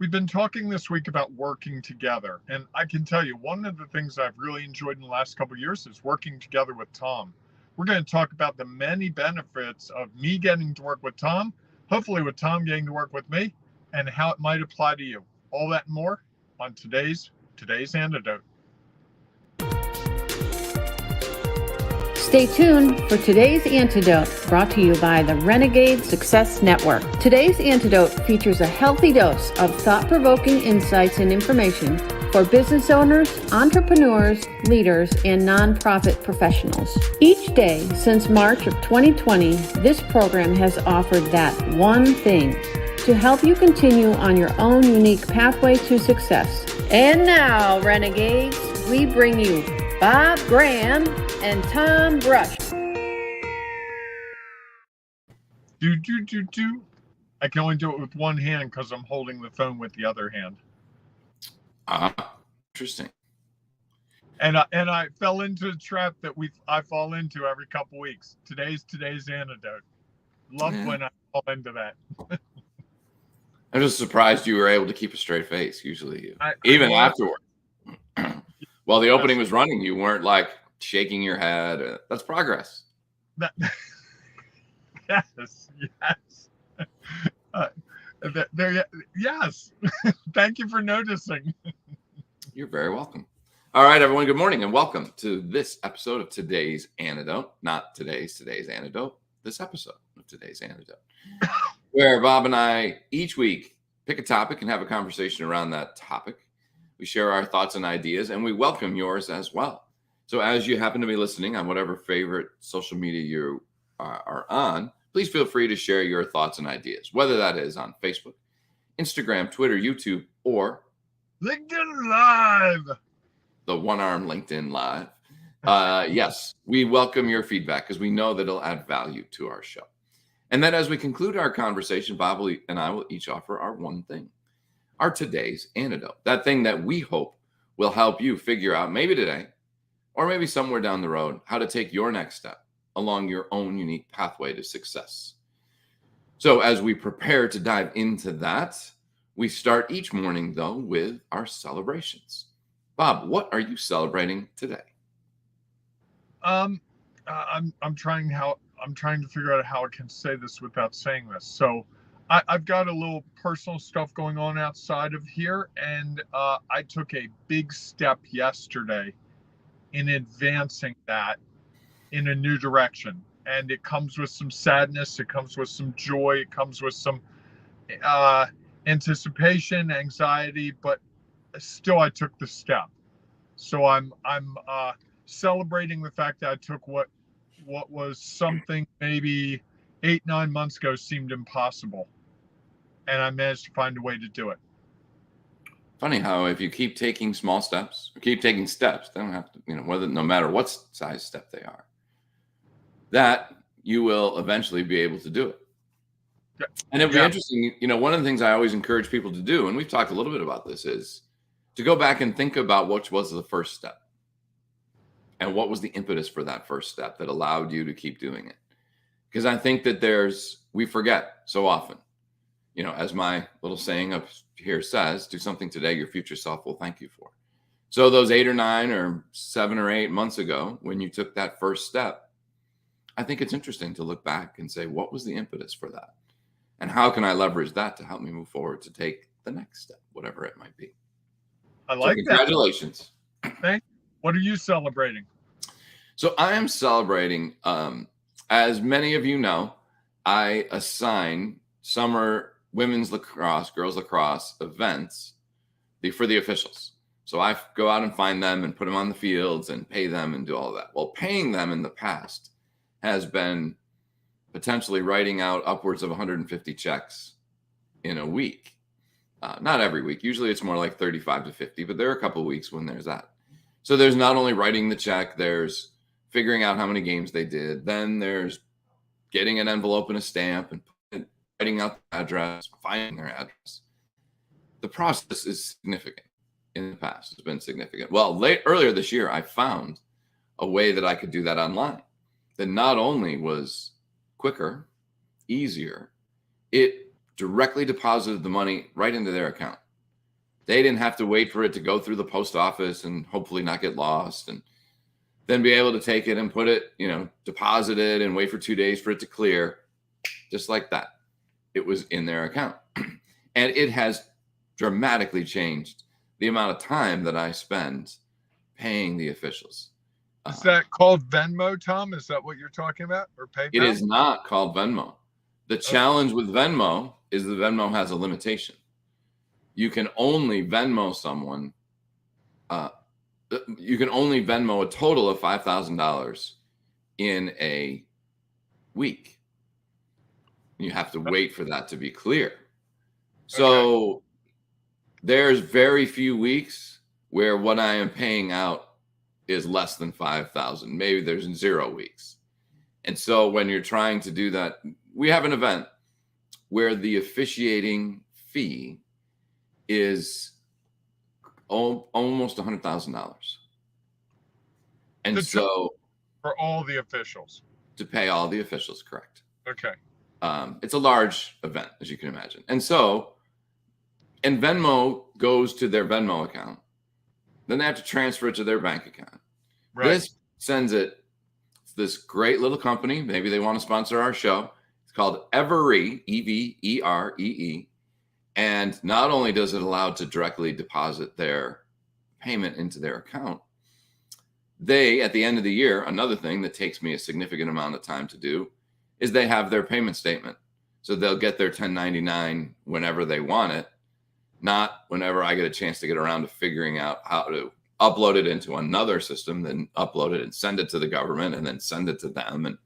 We've been talking this week about working together, and I can tell you one of the things I've really enjoyed in the last couple of years is working together with Tom. We're going to talk about the many benefits of me getting to work with Tom, hopefully with Tom getting to work with me, and how it might apply to you. All that and more on today's antidote. Stay tuned for today's antidote, brought to you by the Renegade Success Network. Today's antidote features a healthy dose of thought-provoking insights and information for business owners, entrepreneurs, leaders, and nonprofit professionals. Each day since March of 2020, this program has offered that one thing to help you continue on your own unique pathway to success. And now, Renegades, we bring you Bob Graham and Tom Brush. Do. I can only do it with one hand because I'm holding the phone with the other hand. Interesting. And I fell into a trap that I fall into every couple weeks. Today's antidote. Love when I fall into that. I'm just surprised you were able to keep a straight face. Usually, even afterward, while the opening was running, you weren't like shaking your head. That's progress. Yes. Yes. Thank you for noticing. You're very welcome. All right, everyone. Good morning and welcome to this episode of Today's Antidote. Not today's antidote. This episode of Today's Antidote, where Bob and I each week pick a topic and have a conversation around that topic. We share our thoughts and ideas, and we welcome yours as well. So as you happen to be listening on whatever favorite social media you are on, please feel free to share your thoughts and ideas, whether that is on Facebook, Instagram, Twitter, YouTube, or LinkedIn Live. The one-arm LinkedIn Live. Yes, we welcome your feedback because we know that it'll add value to our show. And then as we conclude our conversation, Bob and I will each offer our one thing, our today's antidote, that thing that we hope will help you figure out maybe today or maybe somewhere down the road how to take your next step along your own unique pathway to success. So as we prepare to dive into that, we start each morning, though, with our celebrations. Bob, what are you celebrating today? I'm trying to figure out how I can say this without saying this. So I've got a little personal stuff going on outside of here, and I took a big step yesterday in advancing that in a new direction. And it comes with some sadness, it comes with some joy, it comes with some anticipation, anxiety, but still I took the step. So I'm celebrating the fact that I took what was something maybe 8-9 months ago seemed impossible, and I managed to find a way to do it. Funny how if you keep taking small steps, or keep taking steps, they don't have to, no matter what size step they are, that you will eventually be able to do it. Yeah. And it'll be interesting. One of the things I always encourage people to do, and we've talked a little bit about this, is to go back and think about what was the first step and what was the impetus for that first step that allowed you to keep doing it. Because I think that we forget so often, as my little saying up here says, do something today your future self will thank you for. So those 8 or 9 or 7 or 8 months ago, when you took that first step, I think it's interesting to look back and say, what was the impetus for that? And how can I leverage that to help me move forward to take the next step, whatever it might be? I like that. Congratulations. Thank you. What are you celebrating? So I am celebrating, as many of you know, I assign summer women's lacrosse, girls lacrosse events for the officials. So I go out and find them and put them on the fields and pay them and do all of that. Well, paying them in the past has been potentially writing out upwards of 150 checks in a week. Not every week. Usually it's more like 35 to 50, but there are a couple of weeks when there's that. So there's not only writing the check, there's figuring out how many games they did. Then there's getting an envelope and a stamp and writing out the address, finding their address. The process is significant. In the past, it's been significant. Well, earlier this year, I found a way that I could do that online that not only was quicker, easier, it directly deposited the money right into their account. They didn't have to wait for it to go through the post office and hopefully not get lost, and then be able to take it and put it, deposit it and wait for 2 days for it to clear. Just like that, it was in their account. And it has dramatically changed the amount of time that I spend paying the officials. Is that called Venmo, Tom? Is that what you're talking about, or PayPal? It is not called Venmo. The challenge with Venmo is the Venmo has a limitation. You can only Venmo someone. You can only Venmo a total of $5,000 in a week. You have to wait for that to be clear. So there's very few weeks where what I am paying out is less than 5,000. Maybe there's 0 weeks. And so when you're trying to do that, we have an event where the officiating fee is almost $100,000. And so for all the officials, to pay all the officials, correct. Okay. It's a large event, as you can imagine. And Venmo goes to their Venmo account. Then they have to transfer it to their bank account. Right. This sends it to this great little company. Maybe they want to sponsor our show. It's called Everee, Everee. And not only does it allow to directly deposit their payment into their account, they, at the end of the year, another thing that takes me a significant amount of time to do is they have their payment statement. So they'll get their 1099 whenever they want it, not whenever I get a chance to get around to figuring out how to upload it into another system, then upload it and send it to the government and then send it to them. And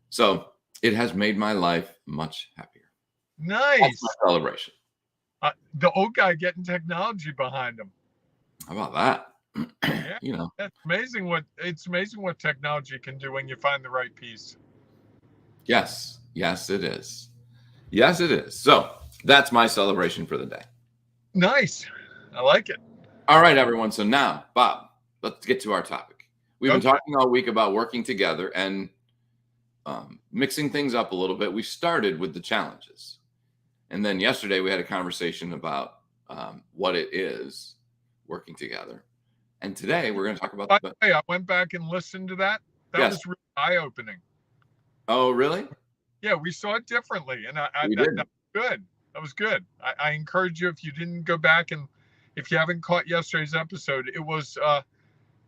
so it has made my life much happier. Nice. That's my celebration. The old guy getting technology behind him. How about that? Yeah, that's amazing what technology can do when you find the right piece. Yes, it is. Yes, it is. So that's my celebration for the day. Nice. I like it. All right, everyone. So now, Bob, let's get to our topic. We've been talking all week about working together and mixing things up a little bit. We started with the challenges. And then yesterday we had a conversation about what it is working together. And today we're going to talk about Hey, I went back and listened to that. That was really eye-opening. Oh, really? Yeah, we saw it differently. And that was good. That was good. I encourage you, if you didn't go back and if you haven't caught yesterday's episode, it was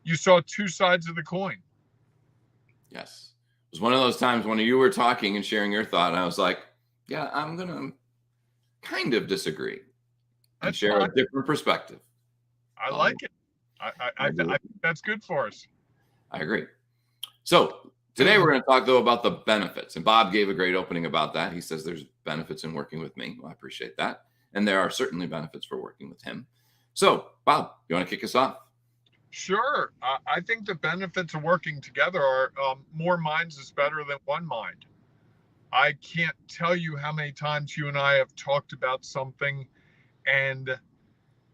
you saw two sides of the coin. Yes. It was one of those times when you were talking and sharing your thought, and I was like, yeah, I'm going to kind of disagree and share a different perspective. I like it. I think that's good for us. I agree. So today we're going to talk, though, about the benefits. And Bob gave a great opening about that. He says there's benefits in working with me. Well, I appreciate that. And there are certainly benefits for working with him. So, Bob, you want to kick us off? Sure. I think the benefits of working together are more minds is better than one mind. I can't tell you how many times you and I have talked about something and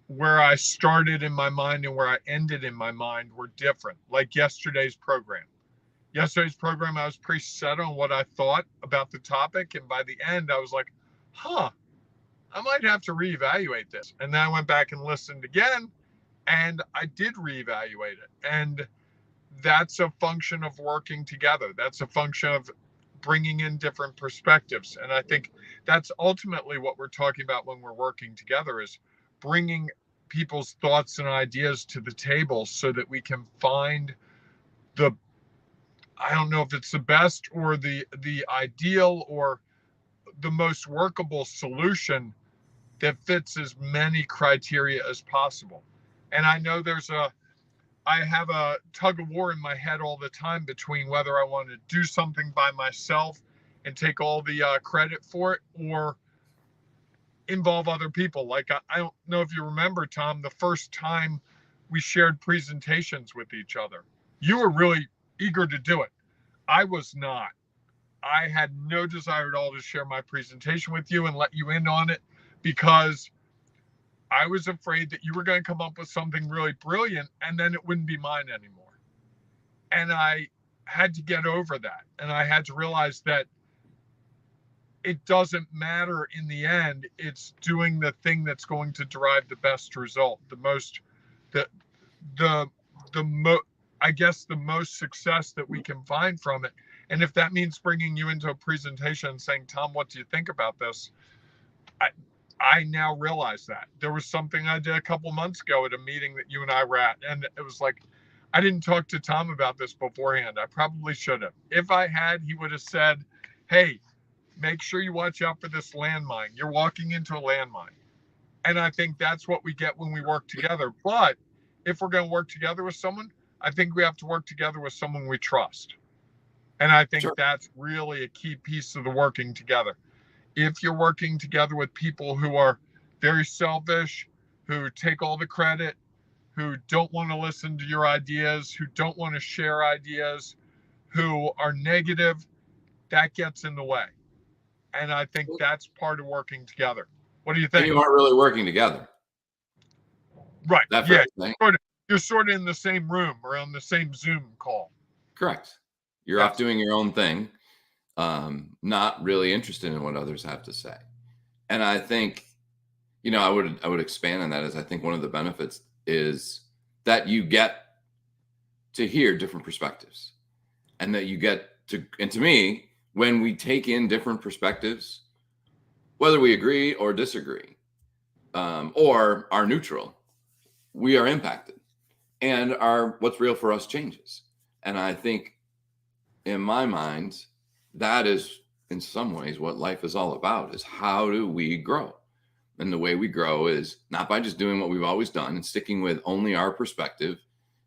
where I started in my mind and where I ended in my mind were different. Like yesterday's program. I was pretty set on what I thought about the topic. And by the end, I was like, I might have to reevaluate this. And then I went back and listened again, and I did reevaluate it. And that's a function of working together. That's a function of bringing in different perspectives. And I think that's ultimately what we're talking about when we're working together, is bringing people's thoughts and ideas to the table so that we can find I don't know if it's the best or the ideal or the most workable solution that fits as many criteria as possible. And I know I have a tug of war in my head all the time between whether I want to do something by myself and take all the credit for it or involve other people. Like, I don't know if you remember, Tom, the first time we shared presentations with each other, you were really eager to do it. I was not. I had no desire at all to share my presentation with you and let you in on it because I was afraid that you were going to come up with something really brilliant and then it wouldn't be mine anymore. And I had to get over that. And I had to realize that it doesn't matter in the end. It's doing the thing that's going to derive the best result, the most, the, the, I guess the most success that we can find from it. And if that means bringing you into a presentation and saying, Tom, what do you think about this? I, I now realize that there was something I did a couple months ago at a meeting that you and I were at, and it was like, I didn't talk to Tom about this beforehand. I probably should have. If I had, he would have said, hey, make sure you watch out for this landmine. You're walking into a landmine. And I think that's what we get when we work together. But if we're going to work together with someone, I think we have to work together with someone we trust. And I think that's really a key piece of the working together. If you're working together with people who are very selfish, who take all the credit, who don't want to listen to your ideas, who don't want to share ideas, who are negative, that gets in the way. And I think that's part of working together. What do you think? And you aren't really working together. Right. Yeah. You're sort of in the same room or on the same Zoom call. Correct. You're off doing your own thing, not really interested in what others have to say. And I think, I would expand on that, as I think one of the benefits is that you get to hear different perspectives, and that you get to, and to me, when we take in different perspectives, whether we agree or disagree, or are neutral, we are impacted, and what's real for us changes. And I think, in my mind, that is in some ways what life is all about, is how do we grow? And the way we grow is not by just doing what we've always done and sticking with only our perspective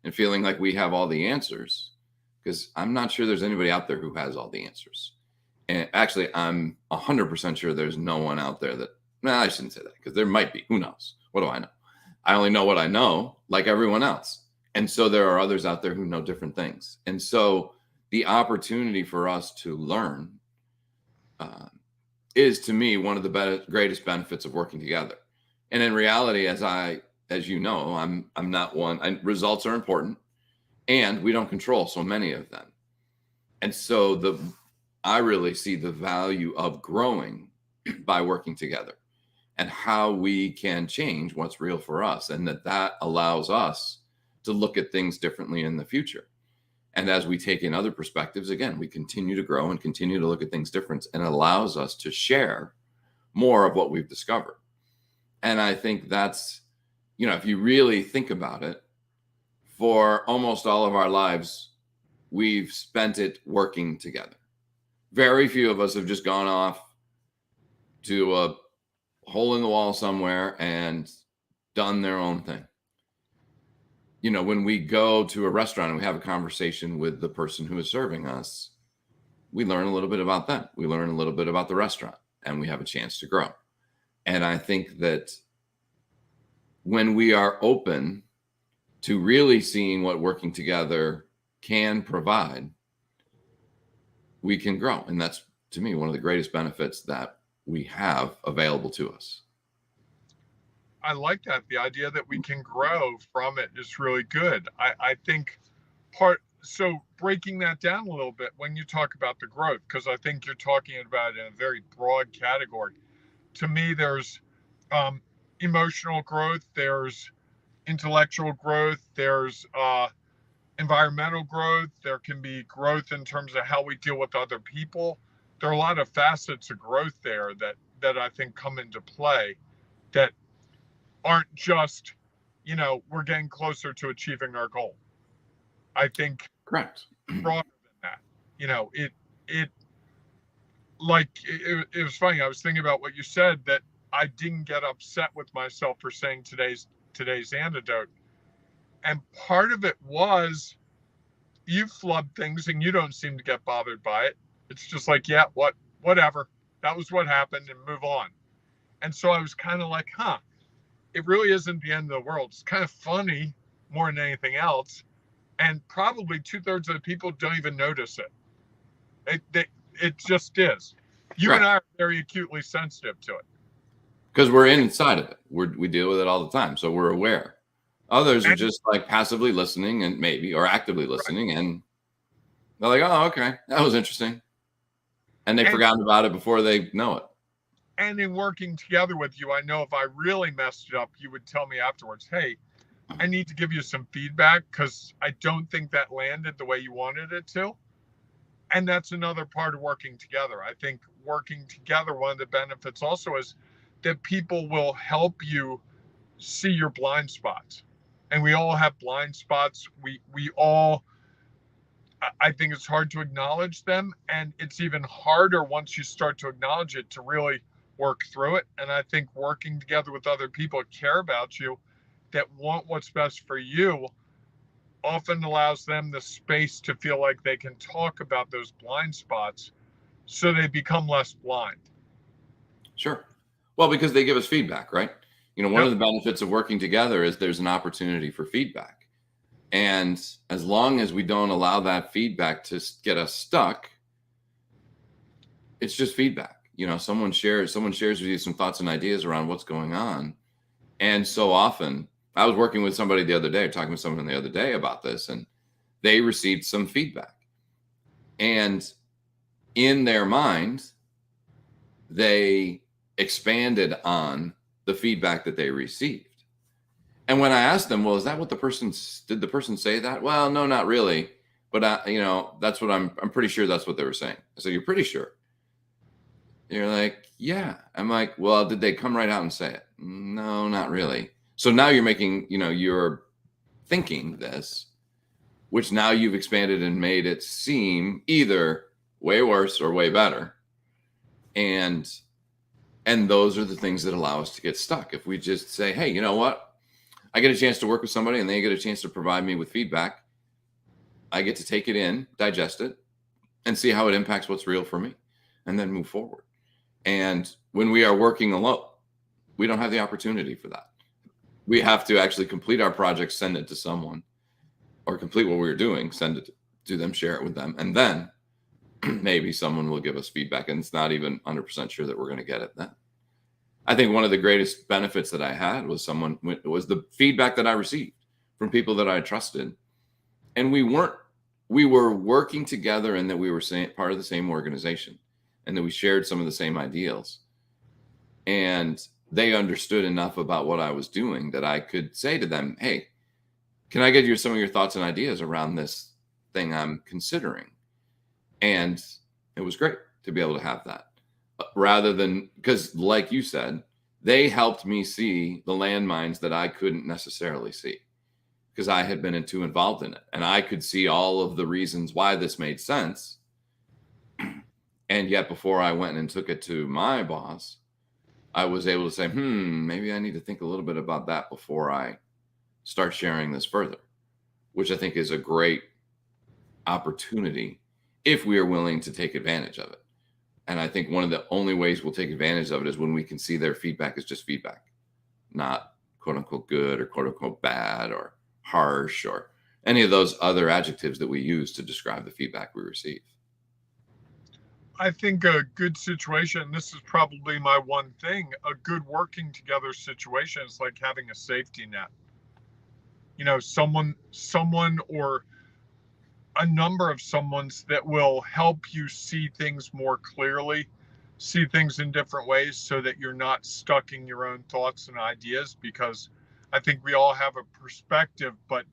and feeling like we have all the answers, because I'm not sure there's anybody out there who has all the answers. And actually, I'm 100% sure there's no one out there that, I shouldn't say that, because there might be. Who knows? What do I know? I only know what I know, like everyone else. And so there are others out there who know different things. And so the opportunity for us to learn is, to me, one of the greatest benefits of working together. And in reality, as you know, I'm not one. Results are important, and we don't control so many of them. And so I really see the value of growing by working together, and how we can change what's real for us, and that allows us to look at things differently in the future. And as we take in other perspectives, again, we continue to grow and continue to look at things different, and it allows us to share more of what we've discovered. And I think that's, if you really think about it, for almost all of our lives, we've spent it working together. Very few of us have just gone off to a hole in the wall somewhere and done their own thing. When we go to a restaurant and we have a conversation with the person who is serving us, we learn a little bit about them. We learn a little bit about the restaurant, and we have a chance to grow. And I think that when we are open to really seeing what working together can provide, we can grow. And that's, to me, one of the greatest benefits that we have available to us. I like that. The idea that we can grow from it is really good. I think so breaking that down a little bit, when you talk about the growth, because I think you're talking about it in a very broad category. To me, there's emotional growth, there's intellectual growth, there's environmental growth, there can be growth in terms of how we deal with other people. There are a lot of facets of growth there that I think come into play, that aren't just, we're getting closer to achieving our goal. I think correct. Broader than that. It was funny. I was thinking about what you said, that I didn't get upset with myself for saying today's antidote. And part of it was, you flub things and you don't seem to get bothered by it. It's just like, yeah, whatever. That was what happened, and move on. And so I was kind of like, it really isn't the end of the world. It's kind of funny more than anything else. And probably 2/3 of the people don't even notice it. It just is. You and I are very acutely sensitive to it. Because we're inside of it. We deal with it all the time. So we're aware. Others are just like passively listening, or actively listening. And they're like, oh, okay, that was interesting. And they've And forgotten about it before they know it. and in working together with you, I know if I really messed it up, you would tell me afterwards, hey, I need to give you some feedback because I don't think that landed the way you wanted it to. And that's another part of working together. I think working together, one of the benefits also is that people will help you see your blind spots. And we all have blind spots. We all, I think it's hard to acknowledge them. And it's even harder once you start to acknowledge it to really work through it. And I think working together with other people that care about you, that want what's best for you, often allows them the space to feel like they can talk about those blind spots so they become less blind. Sure. Well, because they give us feedback, right? One Yep. of the benefits of working together is there's an opportunity for feedback. And as long as we don't allow that feedback to get us stuck, it's just feedback. Someone shares with you some thoughts and ideas around what's going on. And so often, I was working with somebody the other day, talking with someone the other day about this, and they received some feedback. And in their mind, they expanded on the feedback that they received. And when I asked them, well, is that what did the person say that? Well, no, not really. But, that's what I'm pretty sure that's what they were saying. So you're pretty sure? You're like, yeah. I'm like, well, did they come right out and say it? No, not really. So now you're making, you're thinking this, which now you've expanded and made it seem either way worse or way better. And those are the things that allow us to get stuck. If we just say, hey, you know what? I get a chance to work with somebody and they get a chance to provide me with feedback. I get to take it in, digest it, and see how it impacts what's real for me, and then move forward. And when we are working alone, we don't have the opportunity for that. We have to actually complete our project, send it to someone, or complete what we were doing, send it to them, share it with them. And then maybe someone will give us feedback, and it's not even 100% sure that we're going to get it then. I think one of the greatest benefits that I had was the feedback that I received from people that I trusted. And we were working together, and that we were part of the same organization, and that we shared some of the same ideals. And they understood enough about what I was doing that I could say to them, hey, can I get some of your thoughts and ideas around this thing I'm considering? And it was great to be able to have that, rather than, because like you said, they helped me see the landmines that I couldn't necessarily see because I had been too involved in it. And I could see all of the reasons why this made sense. And yet before I went and took it to my boss, I was able to say, maybe I need to think a little bit about that before I start sharing this further, which I think is a great opportunity if we are willing to take advantage of it. And I think one of the only ways we'll take advantage of it is when we can see their feedback is just feedback, not quote unquote good or quote unquote bad or harsh or any of those other adjectives that we use to describe the feedback we receive. I think a good situation, this is probably my one thing, a good working together situation is like having a safety net. Someone or a number of someone's that will help you see things more clearly, see things in different ways so that you're not stuck in your own thoughts and ideas, because I think we all have a perspective, but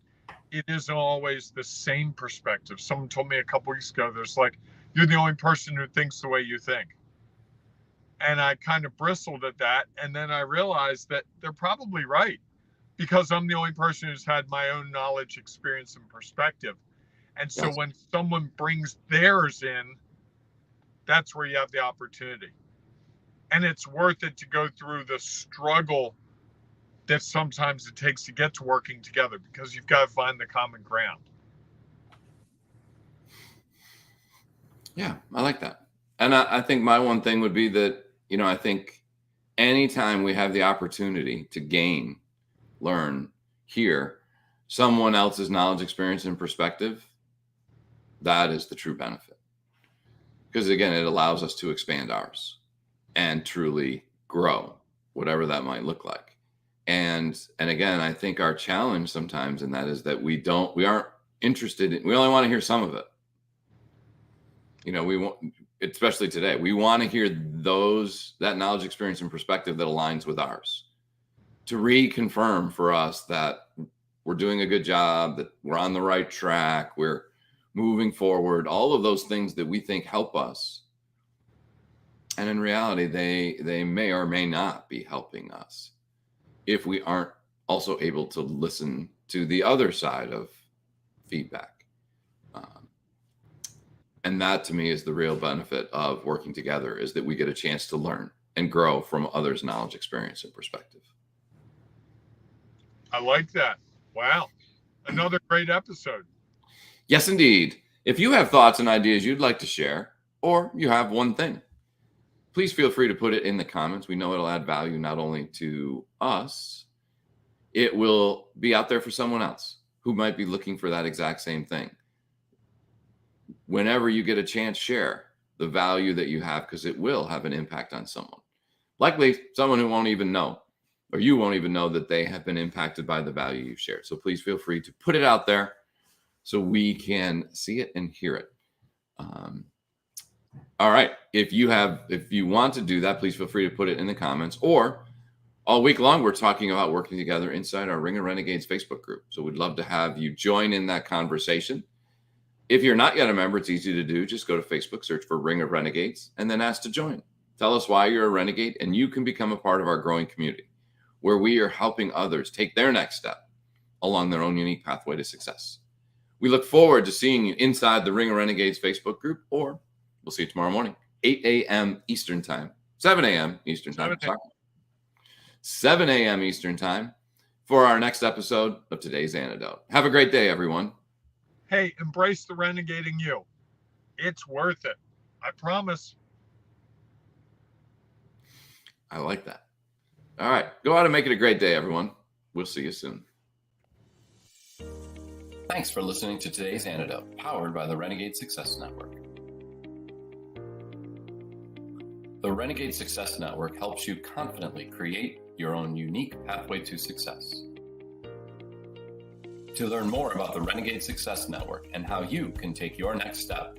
it isn't always the same perspective. Someone told me a couple weeks ago, there's like, you're the only person who thinks the way you think. And I kind of bristled at that. And then I realized that they're probably right, because I'm the only person who's had my own knowledge, experience, and perspective. And so Yes. when someone brings theirs in, that's where you have the opportunity. And it's worth it to go through the struggle that sometimes it takes to get to working together, because you've got to find the common ground. Yeah, I like that. And I think my one thing would be that, I think anytime we have the opportunity to gain, learn, hear someone else's knowledge, experience, and perspective, that is the true benefit. Because again, it allows us to expand ours and truly grow, whatever that might look like. And again, I think our challenge sometimes in that is that we aren't interested in, we only want to hear some of it. especially today, we want to hear that knowledge, experience, and perspective that aligns with ours, to reconfirm for us that we're doing a good job, that we're on the right track, we're moving forward, all of those things that we think help us. And in reality, they may or may not be helping us if we aren't also able to listen to the other side of feedback. And that, to me, is the real benefit of working together, is that we get a chance to learn and grow from others' knowledge, experience, and perspective. I like that. Wow. Another great episode. Yes, indeed. If you have thoughts and ideas you'd like to share, or you have one thing, please feel free to put it in the comments. We know it'll add value not only to us, it will be out there for someone else who might be looking for that exact same thing. Whenever you get a chance, share the value that you have, because it will have an impact on someone. Likely someone who won't even know, or you won't even know that they have been impacted by the value you've shared. So please feel free to put it out there so we can see it and hear it. All right. If you want to do that, please feel free to put it in the comments. Or all week long, we're talking about working together inside our Ring of Renegades Facebook group. So we'd love to have you join in that conversation. If you're not yet a member, it's easy to do. Just go to Facebook, search for Ring of Renegades, and then ask to join. Tell us why you're a renegade, and you can become a part of our growing community, where we are helping others take their next step along their own unique pathway to success. We look forward to seeing you inside the Ring of Renegades Facebook group, or we'll see you tomorrow morning, 8 a.m. Eastern Time, 7 a.m. Eastern Time. 7 a.m. Eastern Time for our next episode of Today's Antidote. Have a great day, everyone. Hey, embrace the renegading you. It's worth it. I promise. I like that. All right. Go out and make it a great day, everyone. We'll see you soon. Thanks for listening to Today's Antidote, powered by the Renegade Success Network. The Renegade Success Network helps you confidently create your own unique pathway to success. To learn more about the Renegade Success Network and how you can take your next step,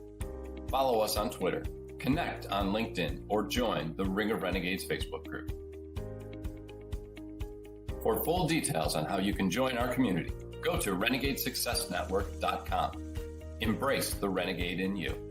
follow us on Twitter, connect on LinkedIn, or join the Ring of Renegades Facebook group. For full details on how you can join our community, go to renegadesuccessnetwork.com. Embrace the renegade in you.